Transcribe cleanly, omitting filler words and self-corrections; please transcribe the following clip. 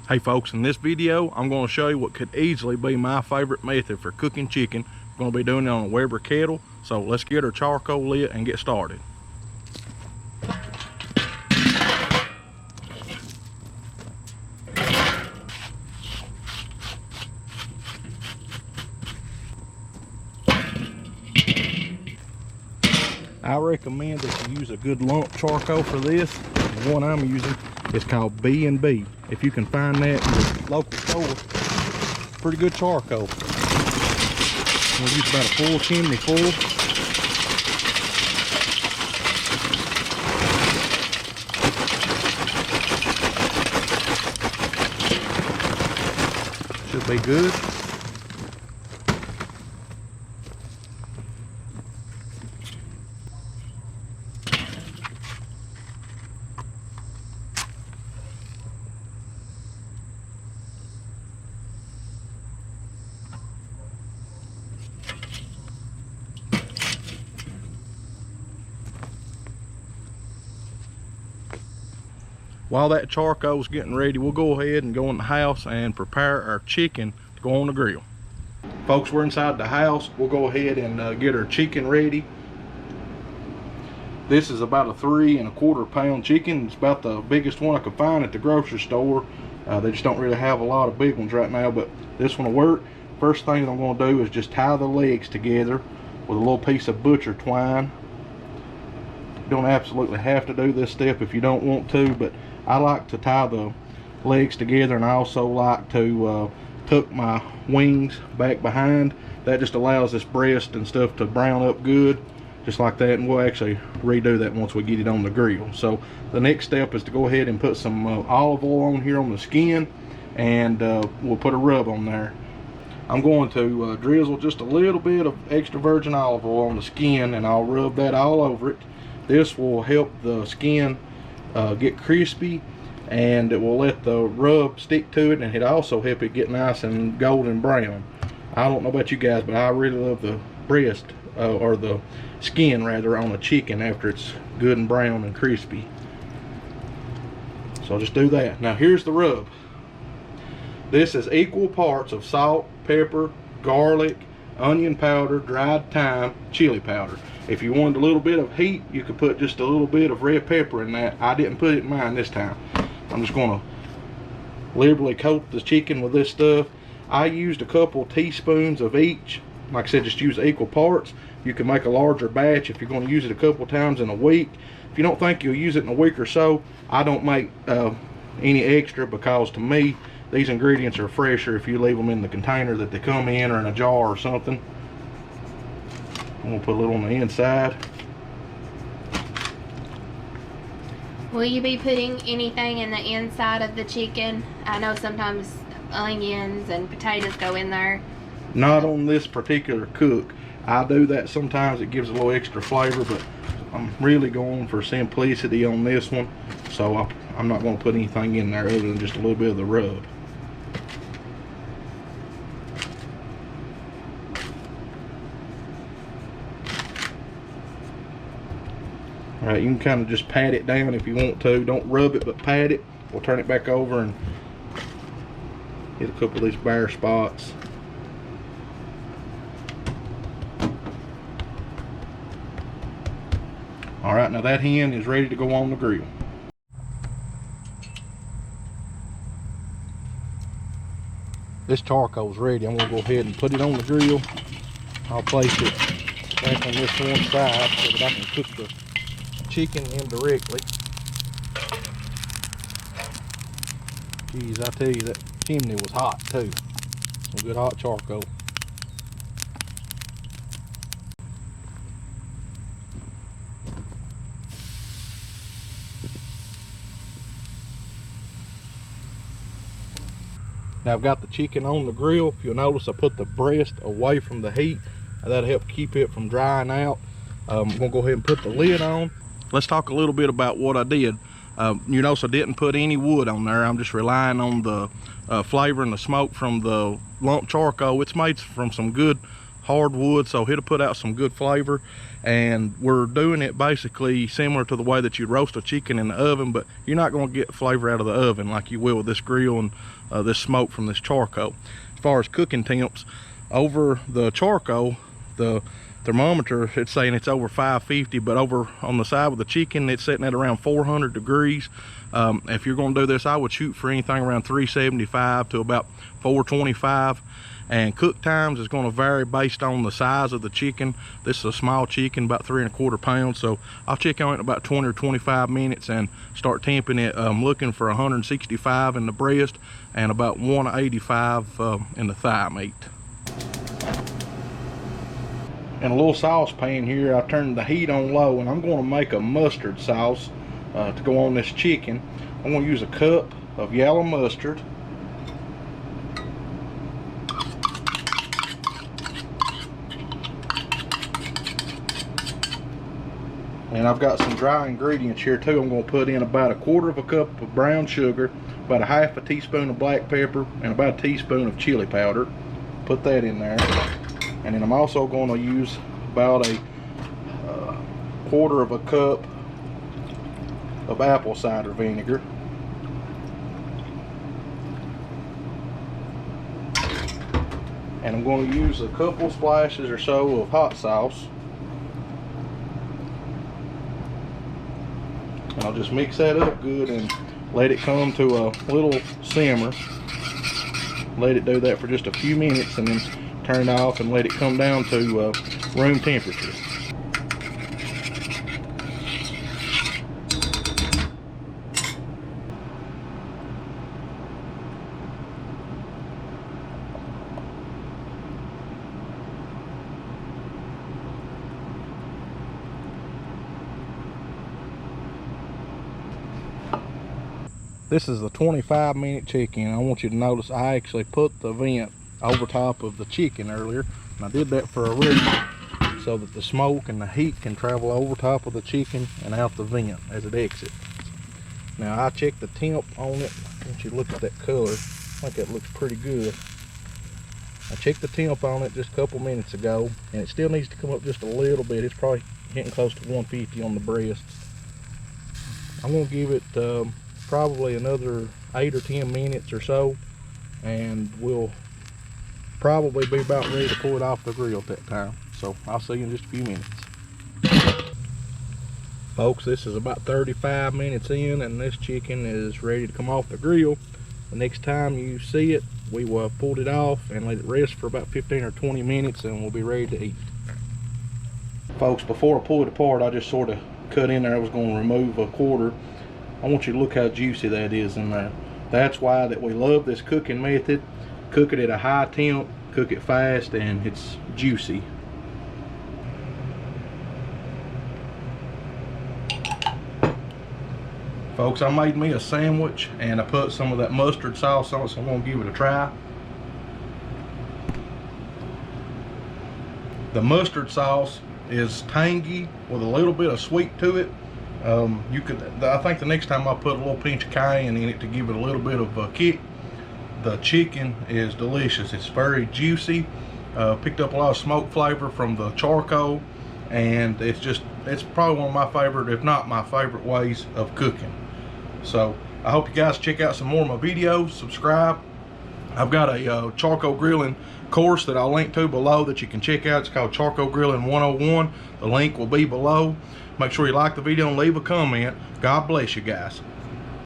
Hey folks, in this video I'm going to show you what could easily be my favorite method for cooking chicken. I'm going to be doing it on a Weber kettle, so let's get our charcoal lit and get started. I recommend that you use a good lump charcoal for this. The one I'm using is called B&B. If you can find that in your local store, pretty good charcoal. We'll use about a full chimney full. Should be good. While that charcoal's getting ready, we'll go ahead and go in the house and prepare our chicken to go on the grill. Folks, we're inside the house. We'll go ahead and get our chicken ready. This is about a 3 1/4 pound chicken. It's about the biggest one I could find at the grocery store. They just don't really have a lot of big ones right now, but this one will work. First thing I'm going to do is just tie the legs together with a little piece of butcher twine. You don't absolutely have to do this step if you don't want to, but I like to tie the legs together, and I also like to tuck my wings back behind. That just allows this breast and stuff to brown up good, just like that, and we'll actually redo that once we get it on the grill. So the next step is to go ahead and put some olive oil on here on the skin, and we'll put a rub on there. I'm going to drizzle just a little bit of extra virgin olive oil on the skin, and I'll rub that all over it. This will help the skin get crispy, and it will let the rub stick to it, and it also help it get nice and golden brown. I don't know about you guys, but I really love the breast or the skin rather on a chicken after it's good and brown and crispy. So I'll just do that. Now here's the rub. This is equal parts of salt, pepper, garlic, onion powder, dried thyme, chili powder. If you wanted a little bit of heat, you could put just a little bit of red pepper in that. I didn't put it in mine this time. I'm just going to liberally coat the chicken with this stuff. I used a couple teaspoons of each. Like I said, just use equal parts. You can make a larger batch if you're going to use it a couple times in a week. If you don't think you'll use it in a week or so, I don't make any extra, because to me, these ingredients are fresher if you leave them in the container that they come in, or in a jar or something. I'm going to put a little on the inside. Will you be putting anything in the inside of the chicken? I know sometimes onions and potatoes go in there. Not on this particular cook. I do that sometimes. It gives a little extra flavor, but I'm really going for simplicity on this one. So I'm not going to put anything in there other than just a little bit of the rub. Alright, you can kind of just pat it down if you want to. Don't rub it, but pat it. We'll turn it back over and hit a couple of these bare spots. Alright, now that hen is ready to go on the grill. This charcoal's ready. I'm going to go ahead and put it on the grill. I'll place it back on this one side so that I can cook the chicken indirectly. Geez, I tell you, that chimney was hot too. Some good hot charcoal. Now I've got the chicken on the grill. If you'll notice, I put the breast away from the heat. That'll help keep it from drying out. I'm gonna go ahead and put the lid on. Let's talk a little bit about what I did. You notice I didn't put any wood on there. I'm just relying on the flavor and the smoke from the lump charcoal. It's made from some good hardwood, so it'll put out some good flavor. And we're doing it basically similar to the way that you roast a chicken in the oven, but you're not going to get flavor out of the oven like you will with this grill and this smoke from this charcoal. As far as cooking temps, over the charcoal, the thermometer, it's saying it's over 550, but over on the side with the chicken, it's sitting at around 400 degrees. If you're going to do this, I would shoot for anything around 375 to about 425. And cook times is going to vary based on the size of the chicken. This is a small chicken, about 3 1/4 pounds, so I'll check on it in about 20 or 25 minutes and start temping it. I'm looking for 165 in the breast and about 185 in the thigh meat. In a little saucepan here, I turned the heat on low, and I'm going to make a mustard sauce to go on this chicken. I'm going to use a cup of yellow mustard, and I've got some dry ingredients here too. I'm going to put in about 1/4 cup of brown sugar, about 1/2 teaspoon of black pepper, and about a teaspoon of chili powder. Put that in there. And then I'm also going to use about a 1/4 cup of apple cider vinegar. And I'm going to use a couple splashes or so of hot sauce. And I'll just mix that up good and let it come to a little simmer. Let it do that for just a few minutes, and then turn it off and let it come down to room temperature. This is the 25-minute chicken. I want you to notice I actually put the vent over top of the chicken earlier, and I did that for a reason, so that the smoke and the heat can travel over top of the chicken and out the vent as it exits. Now I checked the temp on it. I want you to look at that color. I think that looks pretty good. I checked the temp on it just a couple minutes ago, and it still needs to come up just a little bit. It's probably getting close to 150 on the breast. I'm going to give it probably another 8 or 10 minutes or so, and we'll probably be about ready to pull it off the grill at that time. So I'll see you in just a few minutes. Folks, this is about 35 minutes in, and this chicken is ready to come off the grill. The next time you see it, we will have pulled it off and let it rest for about 15 or 20 minutes, and we'll be ready to eat. Folks, before I pull it apart, I just sort of cut in there. I was going to remove 1/4. I want you to look how juicy that is in there. That's why that we love this cooking method. Cook it at a high temp, cook it fast, and it's juicy. Folks, I made me a sandwich and I put some of that mustard sauce on it, so I'm going to give it a try. The mustard sauce is tangy with a little bit of sweet to it. I think the next time I put a little pinch of cayenne in it to give it a little bit of a kick. The chicken is delicious. It's very juicy. Picked up a lot of smoke flavor from the charcoal, and it's probably one of my favorite, if not my favorite, ways of cooking. So I hope you guys check out some more of my videos. Subscribe. I've got a charcoal grilling course that I'll link to below that you can check out. It's called Charcoal Grilling 101. The link will be below. Make sure you like the video and leave a comment. God bless you guys.